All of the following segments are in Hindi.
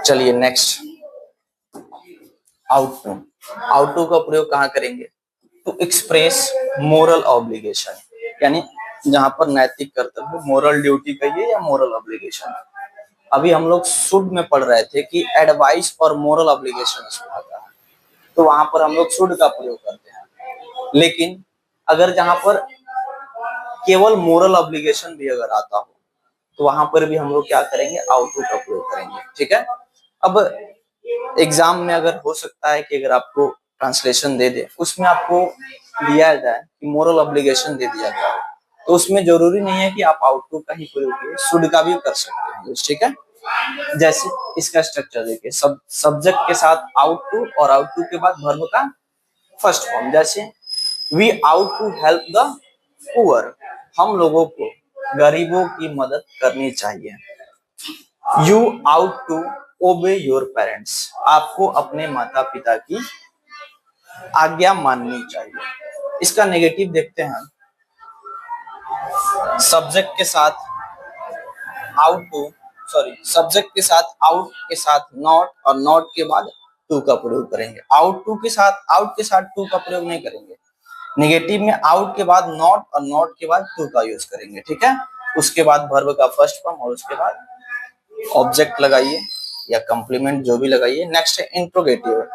चलिए next, ought to. Ought to का प्रयोग कहाँ करेंगे? टू एक्सप्रेस मोरल ऑब्लिगेशन, यानी जहां पर नैतिक कर्तव्य, मोरल ड्यूटी कहिए या मोरल ऑब्लिगेशन। अभी हम लोग शुड में पढ़ रहे थे कि एडवाइस और मोरल ऑब्लिगेशन इसमें आता है, तो वहां पर हम लोग शुड का प्रयोग करते हैं। लेकिन अगर जहां पर केवल मोरल ऑब्लिगेशन भी अगर आता हो तो वहां पर भी हम लोग क्या करेंगे? आउट टू का प्रयोग करेंगे। ठीक है। अब एग्जाम में अगर हो सकता है कि अगर आपको ट्रांसलेशन दे दे, उसमें आपको दिया जाए कि मोरल ऑब्लिगेशन दे दिया गया है, तो उसमें जरूरी नहीं है कि आप आउट टू का ही प्रयोग करें, शुड का भी कर सकते हैं। ठीक है। जैसे इसका स्ट्रक्चर देखिए, सब्जेक्ट के साथ आउट टू और आउट टू के बाद वर्ब का फर्स्ट फॉर्म। जैसे we ought to help the poor, हम लोगों को गरीबों की मदद करनी चाहिए। You ought to obey your parents, आपको अपने माता पिता की आज्ञा माननी चाहिए। इसका नेगेटिव देखते हैं। सब्जेक्ट के साथ आउट टू, सॉरी, सब्जेक्ट के साथ आउट के साथ नॉट और नॉट के बाद टू का प्रयोग करेंगे। आउट के साथ टू का प्रयोग नहीं करेंगे। नेगेटिव में आउट के बाद नॉट और नॉट के बाद टू का यूज करेंगे। ठीक है। उसके बाद वर्ब का फर्स्ट फॉर्म और उसके बाद ऑब्जेक्ट लगाइए या कंप्लीमेंट जो भी लगाइए। नेक्स्ट है इंट्रोगेटिव।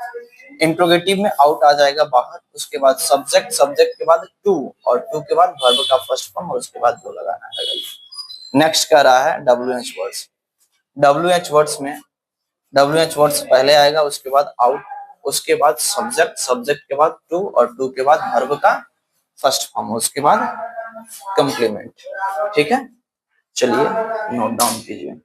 इंट्रोगेटिव में आउट आ जाएगा बाहर, उसके बाद सब्जेक्ट, सब्जेक्ट के बाद टू और टू के बाद वर्ब का फर्स्ट फॉर्म और उसके बाद दो लगाना है। नेक्स्ट का रहा है WH वर्ड्स। WH वर्ड्स में WH वर्ड्स पहले आएगा, उसके बाद आउट, उसके बाद सब्जेक्ट, सब्जेक्ट के बाद टू और टू के बाद वर्ब का फर्स्ट फॉर्म, उसके बाद कंप्लीमेंट। ठीक है। चलिए नोट डाउन कीजिए।